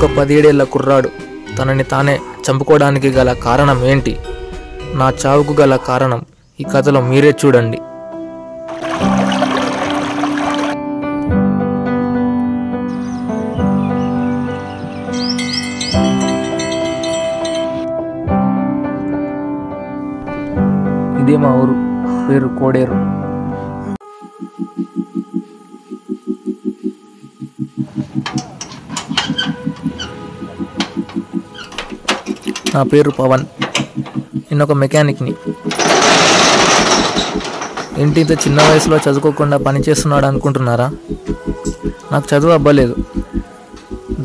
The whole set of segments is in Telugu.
ఒక 17 ఏళ్ల కుర్రాడు తనని తానే చంపుకోవడానికి గల కారణం ఏంటి? నా చావుకు గల కారణం ఈ కథలో మీరే చూడండి. ఇదే మా ఊరు, పేరు కోడేరు. నా పేరు పవన్. నేను ఒక మెకానిక్ని. ఏంటి ఇంత చిన్న వయసులో చదువుకోకుండా పని చేస్తున్నాడు అనుకుంటున్నారా? నాకు చదువు అవ్వలేదు.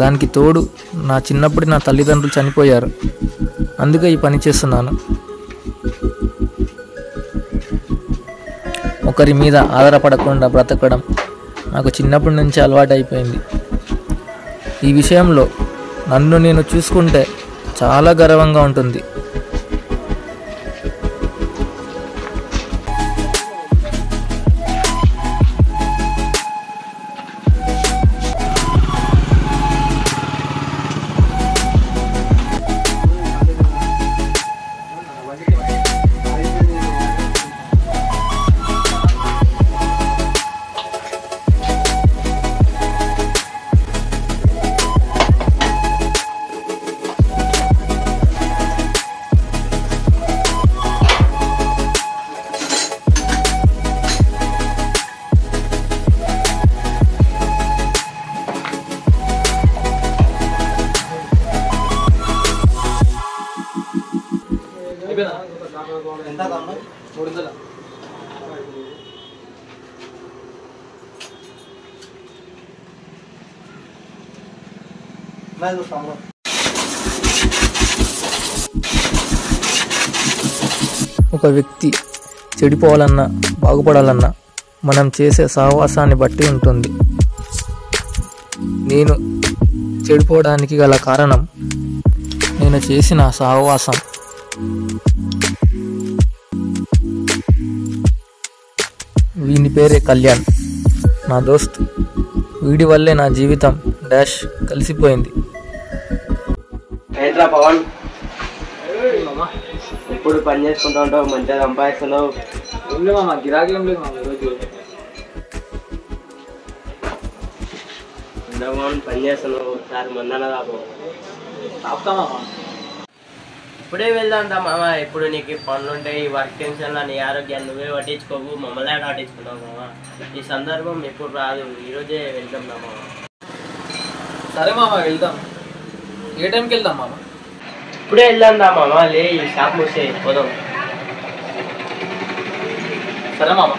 దానికి తోడు నా చిన్నప్పుడు నా తల్లిదండ్రులు చనిపోయారు. అందుకే ఈ పని చేస్తున్నాను. ఒకరి మీద ఆధారపడకుండా బ్రతకడం నాకు చిన్నప్పటి నుంచి అలవాటు అయిపోయింది. ఈ విషయంలో నన్ను నేను చూసుకుంటే చాలా గర్వంగా ఉంటుంది. ఒక వ్యక్తి చెడిపోవాలన్నా బాగుపడాలన్నా మనం చేసే సహవాసాన్ని బట్టి ఉంటుంది. నేను చెడిపోవడానికి గల కారణం నేను చేసిన సహవాసం. వీని పేరే కళ్యాణ్, నా దోస్త్. వీడి వల్లే నా జీవితం డాష్ కలిసిపోయింది. ఏంట్రా పవన్, ఎప్పుడు పని చేసుకుంటూ ఉంటావు, మంచిగా సంపాదిస్తున్నావు. ఏం లేదు మామ, గిరాకీ ఏం లేదు మామ. ఈరోజు పని చేస్తున్నావు సార్, మొన్న రాబో ఆపుతామా? ఇప్పుడే వెళ్దాంట మామ. ఎప్పుడు నీకు పనులు ఉంటాయి, వర్క్ టెన్షన్లో నీ ఆరోగ్యాన్ని నువ్వే పట్టించుకోవు, మమ్మల్ని పట్టించుకున్నావు మామ. ఈ సందర్భం ఎప్పుడు రాదు, ఈరోజే వెళ్దాం మామ. సరే మామ, వెళ్దాం. ఏ టైంకి వెళ్దాం మామ? ఇప్పుడే వెళ్దాందా మామ. లే, ఈ షాప్ మూసే పోదాం. సరే మామ.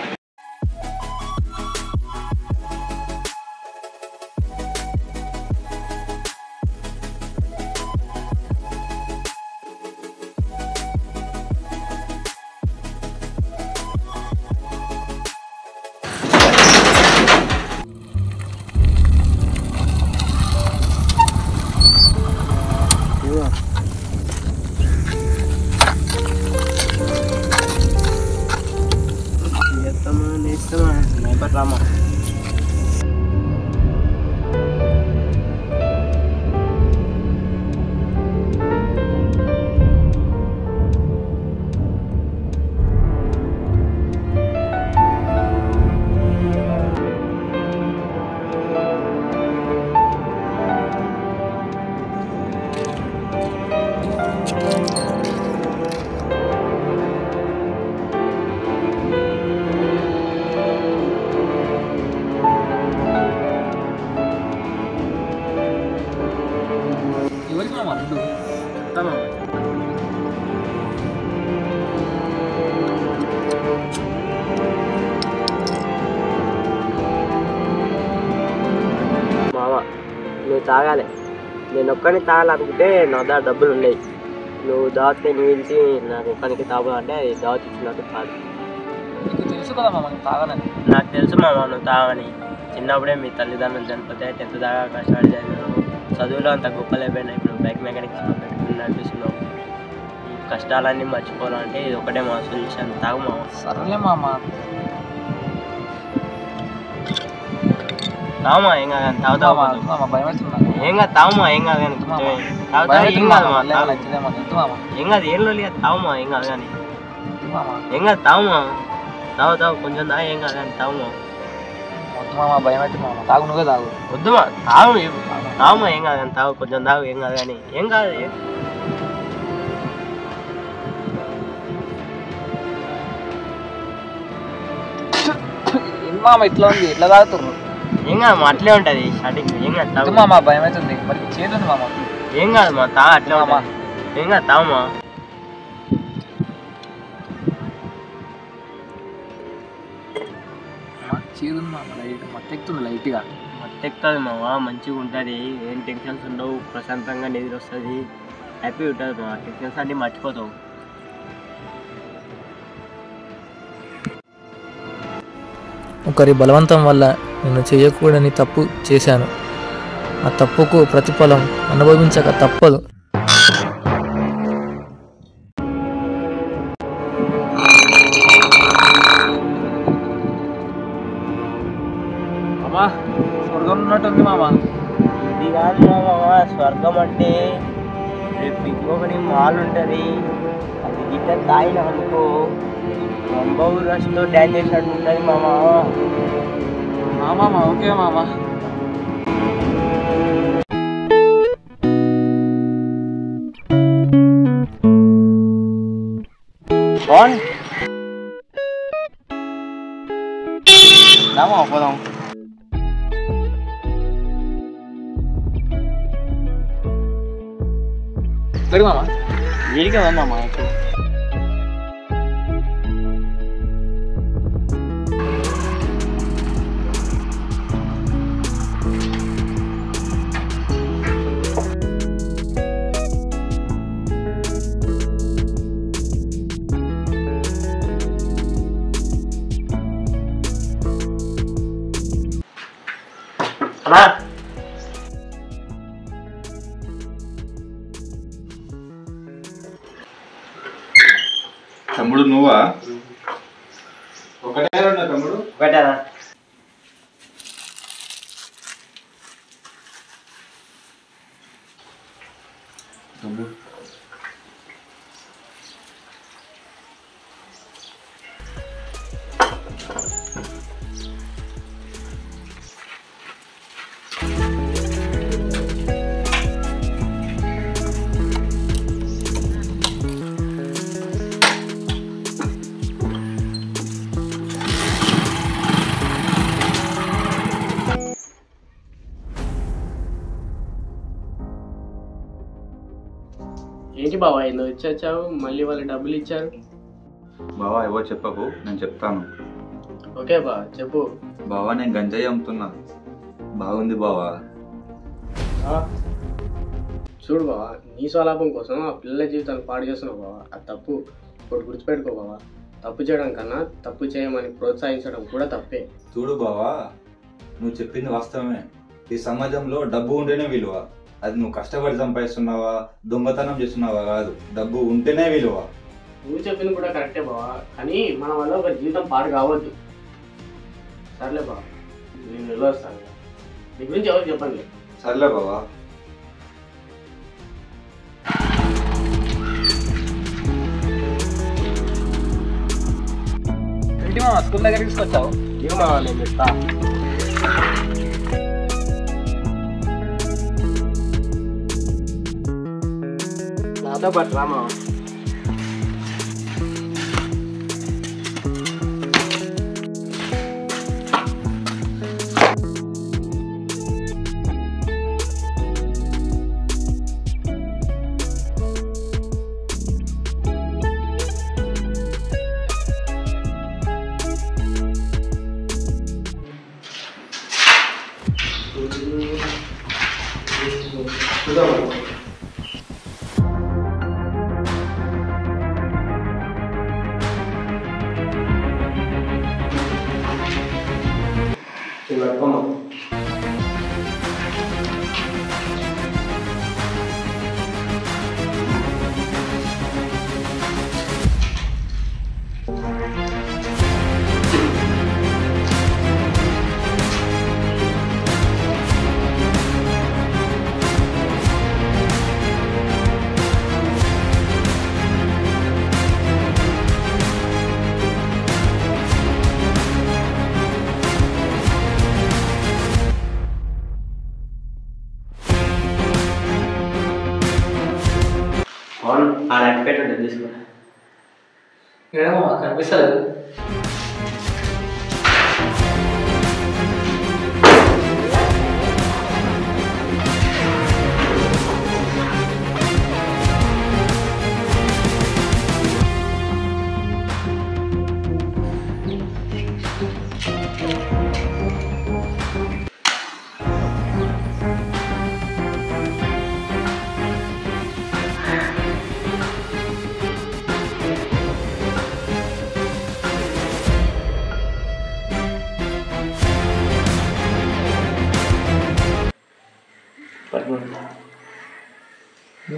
రామా, నువ్వు తాగాలి. నేను ఒక్కడిని తాగాలనుకుంటే నా దగ్గర డబ్బులు ఉన్నాయి. నువ్వు దావత్ని మించి నాకు ఒక్కడికి తాగాలంటే అది దావత్ ఇచ్చినట్టు కాదు. తెలుసు కదా మామ తాగనని. నాకు తెలుసు మామ నువ్వు తాగని. చిన్నప్పుడే మీ తల్లిదండ్రులు చనిపోతే 10th దాకా కష్టాలు చదివాను. చదువులో అంత గొప్పలేకపోయినా ఇప్పుడు బైక్ మెకానిక్స్ పెట్టుకుని నడిపిస్తున్నావు. ఈ కష్టాలన్నీ మర్చిపోవాలంటే ఇది ఒకటే మా సొల్యూషన్. తాగు మామ. సరేలే మామ. తామా ఏం కాదు కానీ తాగుతావు భయం అవుతుంది ఏం కాదు తామా ఏం కాదు కానీ తాగుతావు ఏం కాదు ఏం కాదు ఏం లేదు తావుమా ఏం కాదు కానీ ఏం కాదు తావుమా తావు కొంచెం తా ఏం కాదు కానీ తావుమా భయం అయితే తాగు నువ్వే తాగు వద్దుమా తావుమా ఏం కాదు కానీ తాగు కొంచెం తాగు ఏం కాదు కానీ ఏం కాదు మామ ఇట్లా ఉంది ఎట్లా తాగుతున్నారు ఏం కాదు మా అట్లే ఉంటుంది స్టార్టింగ్ ఏం కాదు మామ భయం అవుతుంది మరి చేతుంది మామ ఏం కాదు మా తా అట్లే మామ ఏం కాదు తావుమా చేదుంది మామ లైట్ మత్తెక్కుతుంది లైట్గా మత్తెక్కుతుంది మామ మంచిగా ఉంటుంది ఏం టెన్షన్స్ ఉండవు ప్రశాంతంగా నిద్ర వస్తుంది హ్యాపీ ఉంటుంది మా టెన్షన్స్ అన్నీ మర్చిపోతావు ఒకరి బలవంతం వల్ల నేను చేయకూడని తప్పు చేశాను ఆ తప్పుకు ప్రతిఫలం అనుభవించక తప్పదు మామా స్వర్గం ఉన్నట్టుంది మామ ఇది కాదు మామ స్వర్గం అంటే రేపు ఇంకొకటి మాల్ ఉంటుంది అది గిట్ట తాగిన అనుకో మంబవు రస్తో డ్యాన్స్ చేసినట్టు ఉంటుంది మామ ఓకే మామ పోదాం మామ వీడికే మామ తమ్ముడు నువ్వా ఒకటే తమ్ముడు ఒకటేనా తమ్ముడు ఏంటి బాబా నువ్వు ఇచ్చావు మళ్ళీ వాళ్ళు డబ్బులు ఇచ్చారు బావా ఏవో చెప్పకు నేను చెప్తాను ఓకే బా చెప్పు బావా నేను గంజాయి అమ్ముతున్నా బాగుంది బావా చూడు బావా నీ స్వలాభం కోసం ఆ పిల్లల జీవితాన్ని పాడు చేస్తున్నావు బావా అది తప్పు ఇప్పుడు గుర్తుపెట్టుకో బావా తప్పు చేయడం కన్నా తప్పు చేయమని ప్రోత్సహించడం కూడా తప్పే చూడు బావా నువ్వు చెప్పింది వాస్తవమే ఈ సమాజంలో డబ్బు ఉంటేనే విలువ అది నువ్వు కష్టపడి సంపాదిస్తున్నావా దొంగతనం చేస్తున్నావా కాదు డబ్బు ఉంటేనే విలువ నువ్వు చెప్పింది కూడా కరెక్టే బావా కానీ మన వల్ల ఒక జీవితం పాడు కావద్దు సర్లే బావా నేను వెళ్ళొస్తాను నీ గురించి ఎవరు చెప్పండి సర్లే బావా ఏంటి మామ స్కూల్ దగ్గర తీసుకొచ్చావు ఇక మావా నేను చెప్తా నాతో పాటు రామా ఉంటుంది తీసుకో. ఏమో కనిపిస్తలేదు.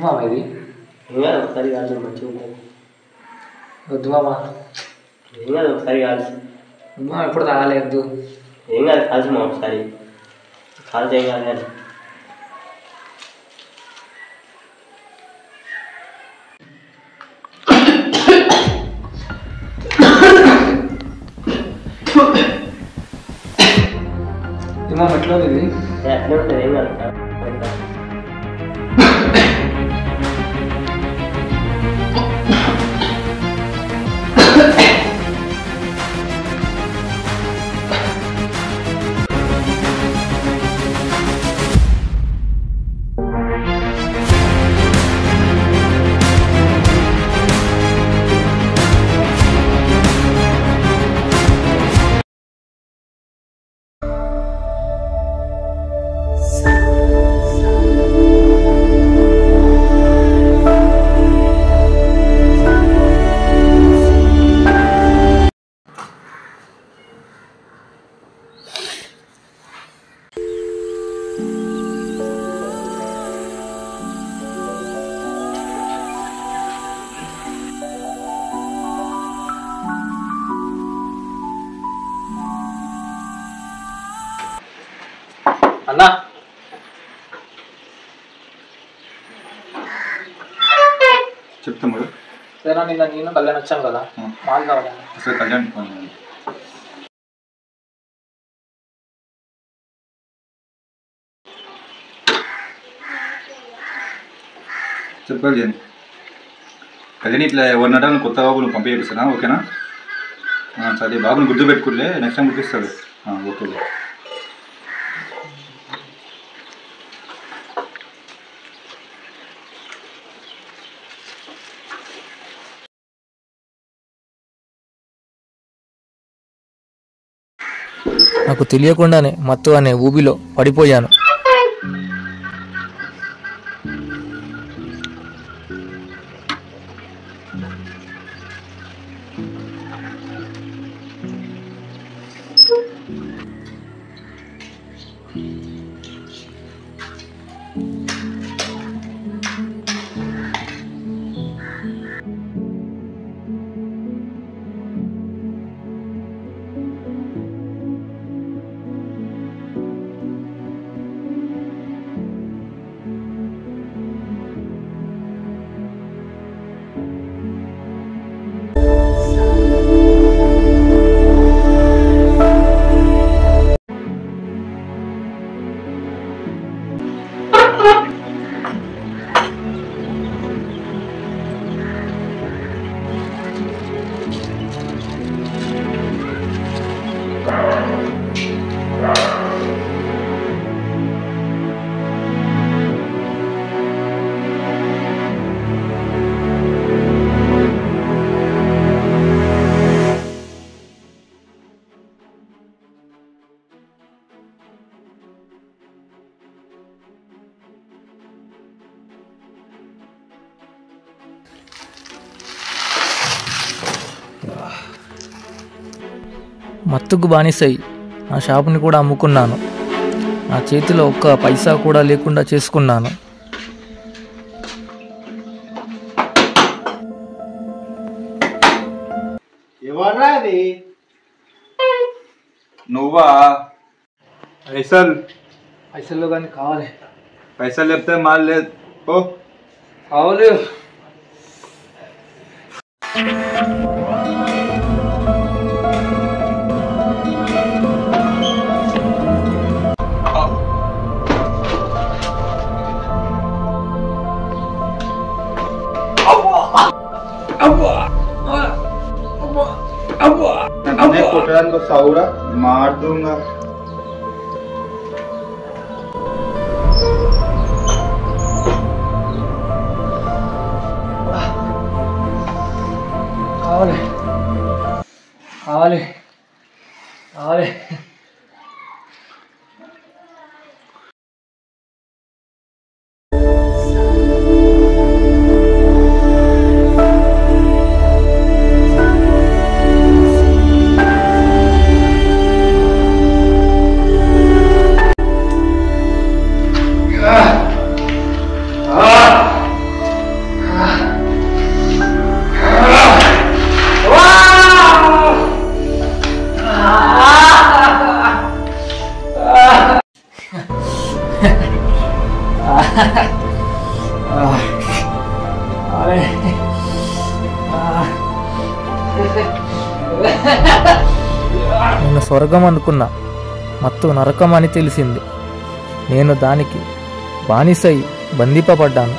మామ ఇది ఇంకా ఒకసారి కాల్సి మంచిగా ఉంటుంది. వద్దు మామ, ఏం కాదు ఒకసారి కాల్సి. మామ ఎప్పుడు తాగలేదు. ఏం కాదు కాల్సి మా ఒకసారి కాల్సి ఏం కాదు కానీ. మామ ఎట్లా ఉంది? అట్లే ఉంటుంది ఏం కాదు. అన్నా చెప్తాము. సరే నిన్న నేను కళ్యాణ్ వచ్చాను కదా, మాల్ కావాలి. అసలు కళ్యాణ్ చెప్పాలి. కళ్యాణ్ ఇట్లా ఎవరినటాలను కొత్త బాబులు పంపించేపిస్తానా? ఓకేనా? సరే బాబుని గుర్తు పెట్టుకుంటే నెక్స్ట్ టైం గుర్తిస్తాడు. ఓకే. నాకు తెలియకుండానే మత్తు అనే ఊబిలో పడిపోయాను. మత్తుకు బానిసై నా షాపుని కూడా అమ్ముకున్నాను. నా చేతిలో ఒక్క పైసా కూడా లేకుండా చేసుకున్నాను. ఎవర్రా అది? నువ్వా? పైసలు కానీ కావాలి. పైసలు చెప్తే మాల్ లేదు. ఓ కావాలి. కొట్టడానికి వస్తావురా మారుతుందా కావాలి కావాలి కావాలి. నేను స్వర్గం అనుకున్నా, మత్తు నరకం అని తెలిసింది. నేను దానికి బానిసై బంధింపబడ్డాను.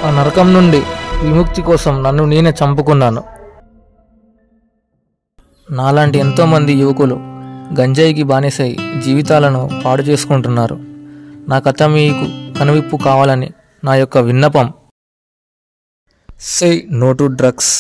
ఆ నరకం నుండి విముక్తి కోసం నన్ను నేనే చంపుకున్నాను. నాలాంటి ఎంతోమంది యువకులు గంజాయికి బానిసై జీవితాలను పాడు చేసుకుంటున్నారు. నా కథ మీకు కనువిప్పు కావాలని నా యొక్క విన్నపం. Say no to drugs.